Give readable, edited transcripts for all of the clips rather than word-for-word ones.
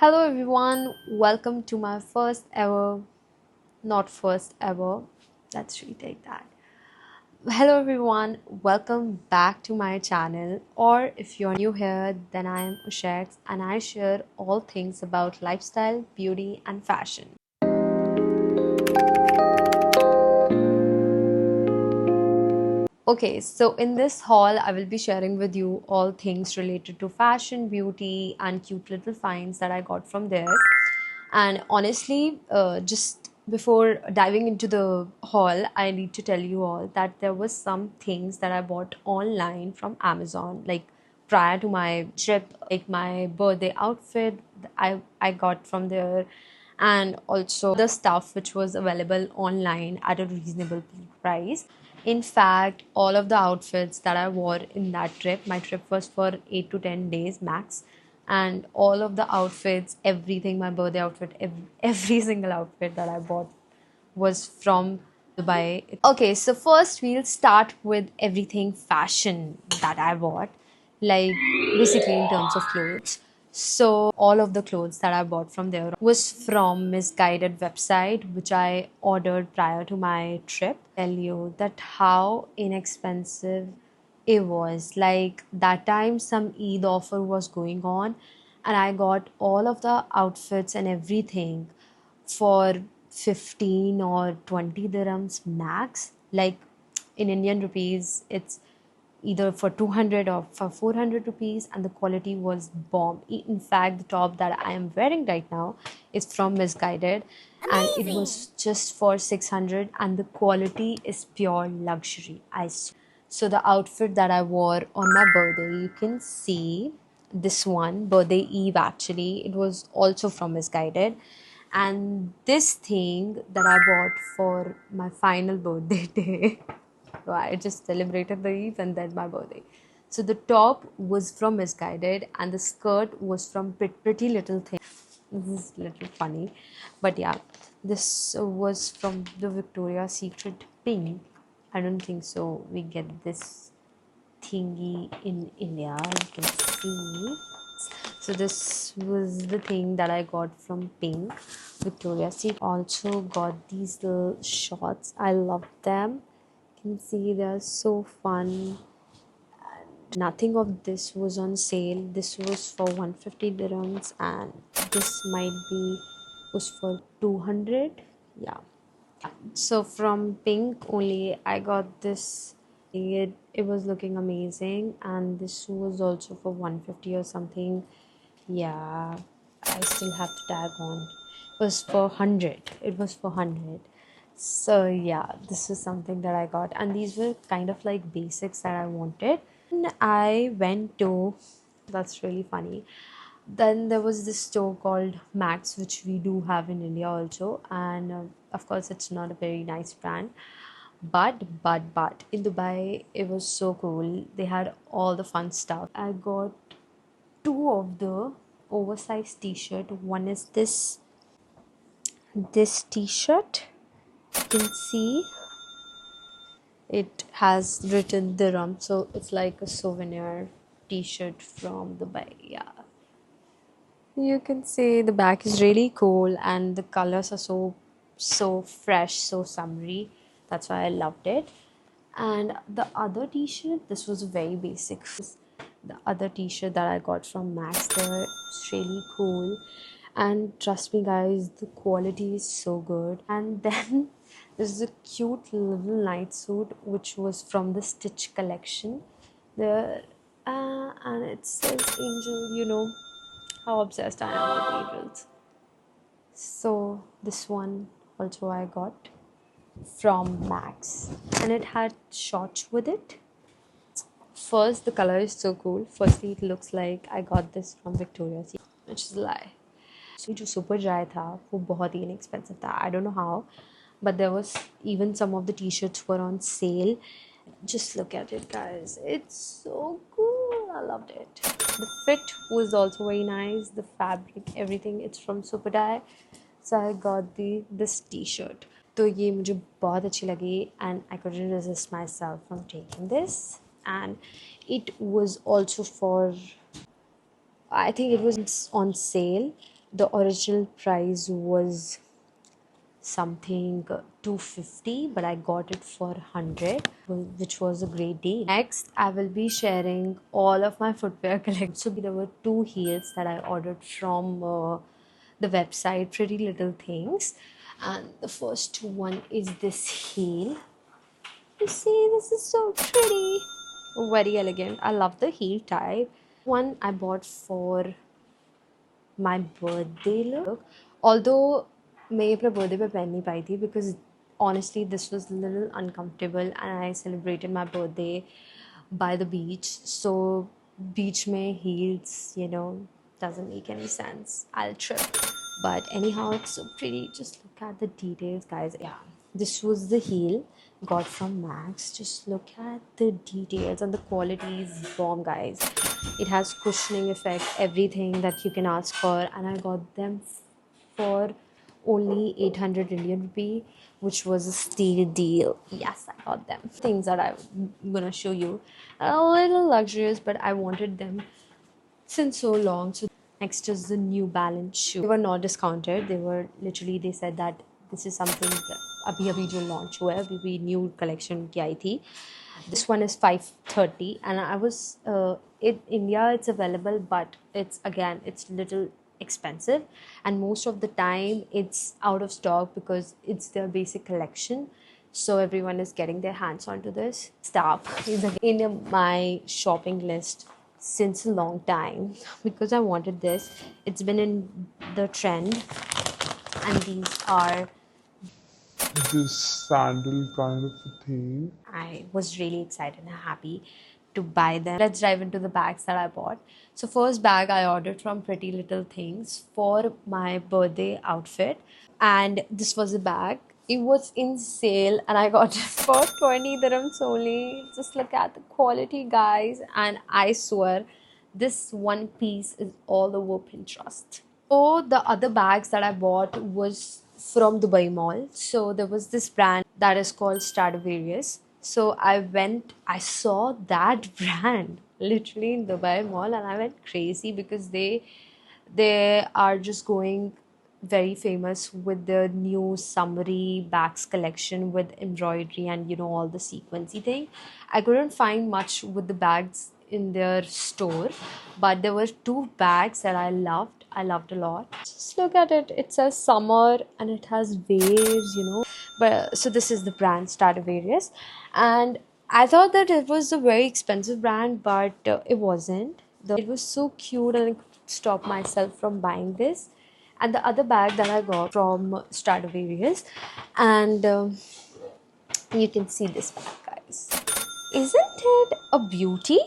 Hello everyone, welcome to my first ever, not first ever, let's retake that. Hello everyone, welcome back to my channel, or if you're new here, then I am Ushex and I share all things about lifestyle, beauty, and fashion. Okay, so in this haul, I will be sharing with you all things related to fashion, beauty, and cute little finds that I got from there. And honestly, just before diving into the haul, I need to tell you all that there was some things that I bought online from Amazon, like prior to my trip, like my birthday outfit, I got from there, and also the stuff which was available online at a reasonable price. In fact, all of the outfits that I wore in that trip, my trip was for 8 to 10 days max, and all of the outfits, everything, my birthday outfit, every single outfit that I bought was from Dubai. Okay, so first we'll start with everything fashion that I bought, like basically in terms of clothes. So all of the clothes that I bought from there was from Misguided website, which I ordered prior to my trip. Tell you that how inexpensive it was. Like that time some Eid offer was going on, and I got all of the outfits and everything for 15 or 20 dirhams max. Like in Indian rupees, it's either for 200 or for 400 rupees, and the quality was bomb. In fact, the top that I am wearing right now is from Misguided, and it was just for 600, and the quality is pure luxury. So the outfit that I wore on my birthday, you can see this one, birthday eve actually, it was also from Misguided. And this thing that I bought for my final birthday day. So I just celebrated the eve and then my birthday. So the top was from Misguided and the skirt was from Pretty Little Thing. This is a little funny, but yeah, this was from the Victoria's Secret pink. I don't think so. We get this thingy in India. You can see. So this was the thing that I got from Pink. Victoria's Secret also got these little shorts. I love them. You can see they're so fun. Nothing of this was on sale. This was for 150 dirhams, and this might be was for 200. Yeah. So from Pink only I got this. It was looking amazing, and this was also for 150 or something. Yeah, I still have to tag on. It was for 100. It was for 100. So yeah, this is something that I got, and these were kind of like basics that I wanted. And I went to, that's really funny. Then there was this store called Max, which we do have in India also, and of course, it's not a very nice brand. But in Dubai, it was so cool. They had all the fun stuff. I got two of the oversized t-shirt. One is this t-shirt. You can see it has written Dirham, so it's like a souvenir t-shirt from Dubai. Yeah, you can see the back is really cool, and the colors are so fresh, so summery. That's why I loved it. And the other t-shirt, this was very basic. The other t-shirt that I got from Max there was really cool, and trust me guys, the quality is so good. And then there's a cute little night suit which was from the Stitch collection there, and it says angel. You know how obsessed I am with angels. So this one also I got from Max, and it had shorts with it. First, the color is so cool. Firstly, it looks like I got this from Victoria's Secret, which is a lie. So जो super dry था वो बहुत ही inexpensive था. I don't know how, but there was even some of the t-shirts were on sale. Just look at it, guys. It's so cool. I loved it. The fit was also very nice. The fabric, everything. It's from Super Dye. So I got this t-shirt. तो ये मुझे बहुत अच्छी लगी, and I couldn't resist myself from taking this. And it was also for, I think it was on sale The original price was something 250, but I got it for 100, which was a great deal. Next, I will be sharing all of my footwear collection. So there were two heels that I ordered from the website Pretty Little Things, and the first one is this heel. You see, this is so pretty, very elegant. I love the heel type. One I bought for my birthday look, although मैं अपने birthday पे पहन नहीं पाई थी because honestly this was a little uncomfortable and I celebrated my birthday by the beach, so beach में heels, doesn't make any sense. I'll trip. But anyhow, it's so pretty. Just look at the details, guys. Yeah, this was the heel got from Max. Just look at the details and the quality is bomb, guys. It has cushioning effect, everything that you can ask for, and I got them for only 800 Indian rupee, which was a steal deal. Yes, I got them. Things that I'm gonna show you, a little luxurious, but I wanted them since so long. So next is the New Balance shoe. They were not discounted. They were literally, they said that this is something अभी अभी जो launch हुआ है, अभी new collection की आई थी. This one is 530 and I was in India it's available, but it's little expensive and most of the time it's out of stock because it's their basic collection, so everyone is getting their hands onto this. Stop is in my shopping list since a long time because I wanted this. It's been in the trend, and these are this sandal kind of a thing. I was really excited and happy to buy them. Let's dive into the bags that I bought. So first bag I ordered from Pretty Little Things for my birthday outfit, and this was a bag. It was in sale and I got it for 20 dirhams only. Just look at the quality, guys, and I swear this one piece is all over Pinterest. So the other bags that I bought was from Dubai Mall. So there was this brand that is called Stradivarius. So I saw that brand literally in Dubai Mall, and I went crazy because they are just going very famous with the new summery bags collection with embroidery and all the sequency thing. I couldn't find much with the bags in their store, but there were two bags that I loved a lot. Just look at it. It says summer and it has waves. But so this is the brand Stradivarius, and I thought that it was a very expensive brand, but it wasn't. It was so cute, and I could stop myself from buying this. And the other bag that I got from Stradivarius, and you can see this bag, guys. Isn't it a beauty?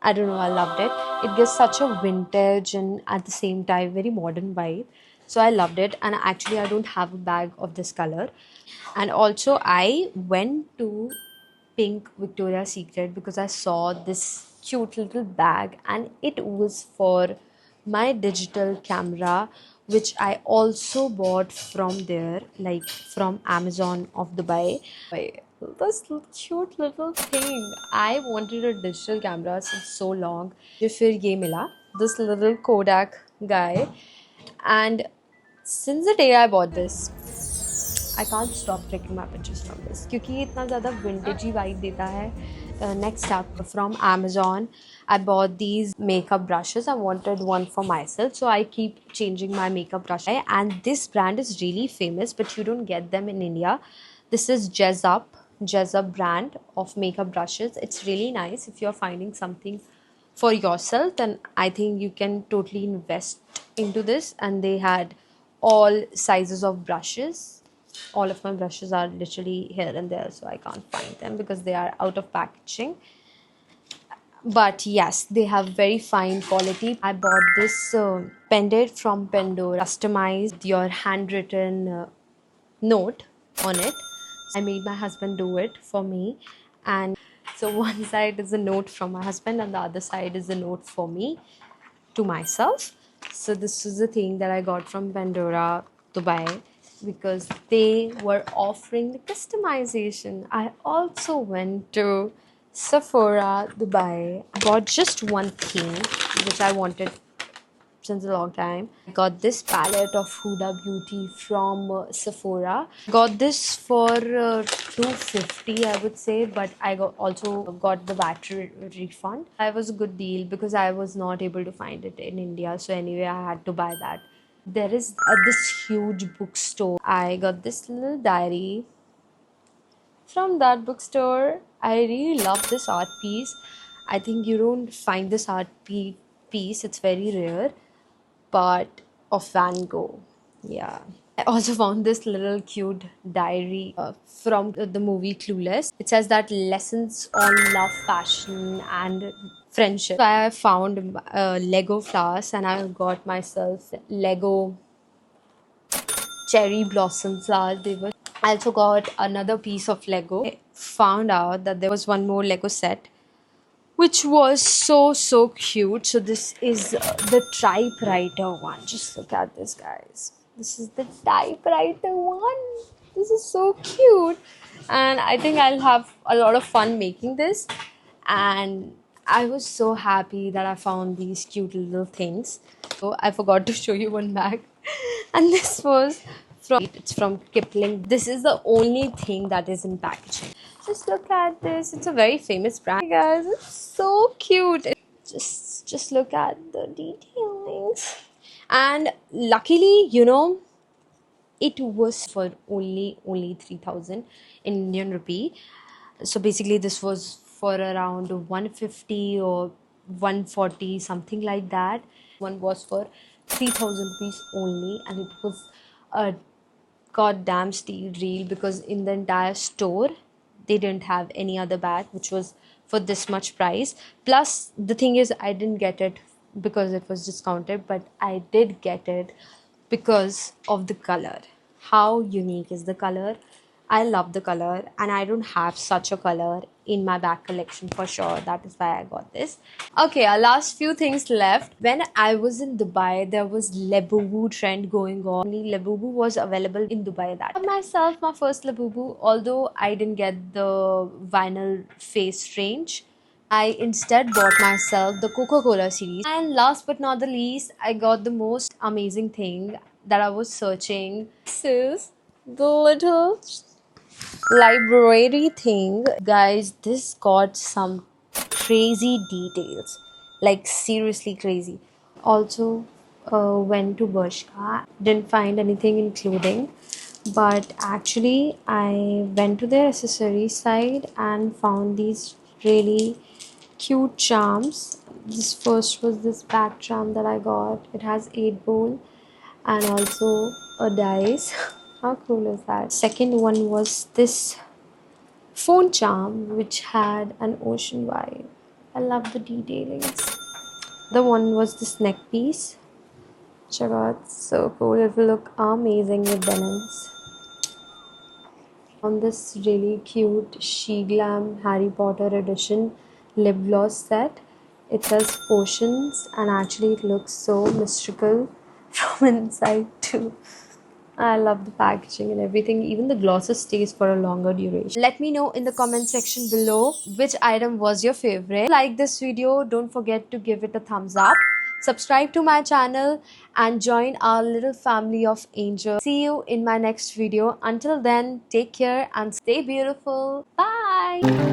I don't know, I loved it. It gives such a vintage and at the same time very modern vibe. So I loved it, and actually I don't have a bag of this color. And also I went to Pink Victoria's Secret because I saw this cute little bag and it was for my digital camera, which I also bought from there, like from Amazon of Dubai. This cute little thing. I wanted a digital camera since so long. फिर ये मिला, this little Kodak guy, and since the day I bought this, I can't stop taking my pictures from this क्योंकि ये इतना ज़्यादा vintagey vibe देता है. Next up, from Amazon, I bought these makeup brushes. I wanted one for myself, so I keep changing my makeup brush. And this brand is really famous, but you don't get them in India. This is Jezza brand of makeup brushes. It's really nice. If you're finding something for yourself, then I think you can totally invest into this. And they had all sizes of brushes. All of my brushes are literally here and there, so I can't find them because they are out of packaging. But yes, they have very fine quality. I bought this pendant from Pandora, customized your handwritten note on it. I made my husband do it for me, and so one side is a note from my husband and the other side is a note for me to myself. So this is the thing that I got from Pandora Dubai because they were offering the customization. I also went to Sephora Dubai, bought just one thing which I wanted since a long time. I got this palette of Huda Beauty from Sephora. Got this for 250, I would say, but I also got the battery refund. It was a good deal because I was not able to find it in India. So anyway, I had to buy that. There is this huge bookstore. I got this little diary from that bookstore. I really love this art piece. I think you don't find this piece, it's very rare, but of Van Gogh. Yeah. I also found this little cute diary from the movie Clueless. It says that lessons on love, fashion, and friendship. So I found Lego flowers and I got myself Lego cherry blossom flowers. They were. I also got another piece of Lego. I found out that there was one more Lego set which was so cute. So this is the typewriter one. Just look at this, guys. This is the typewriter one. This is so cute, and I think I'll have a lot of fun making this. And I was so happy that I found these cute little things. So I forgot to show you one bag, and this was from, it's from Kipling. This is the only thing that is in packaging. Just look at this. It's a very famous brand, guys. It's so cute. Just look at the detailings. And luckily, it was for only 3,000 in Indian rupee. So basically, this was for around 150 or 140, something like that. One was for 3,000 rupees only, and it was a goddamn steal deal because in the entire store they didn't have any other bag which was for this much price. Plus, the thing is, I didn't get it because it was discounted, but I did get it because of the color. How unique is the color? I love the color, and I don't have such a color in my bag collection for sure. That is why I got this. Okay, our last few things left. When I was in Dubai, there was Labubu trend going on. Only Labubu was available in Dubai that time. Myself, my first Labubu, although I didn't get the vinyl face range, I instead bought myself the Coca-Cola series. And last but not the least, I got the most amazing thing that I was searching. This is the little library thing. Guys, this got some crazy details. Like, seriously crazy. Also, went to Bershka. Didn't find anything in clothing. But actually, I went to their accessory side and found these really cute charms. This first was this back charm that I got. It has 8 bowl and also a dice. How cool is that? Second one was this phone charm which had an ocean vibe. I love the detailings. The one was this neck piece. Check out, so cool. It will look amazing with denims. On this really cute She Glam Harry Potter edition lip gloss set. It says potions, and actually it looks so mystical from inside too. I love the packaging and everything. Even the glosses stays for a longer duration. Let me know in the comment section below which item was your favorite. If you like this video, don't forget to give it a thumbs up. Subscribe to my channel and join our little family of angels. See you in my next video. Until then, take care and stay beautiful. Bye.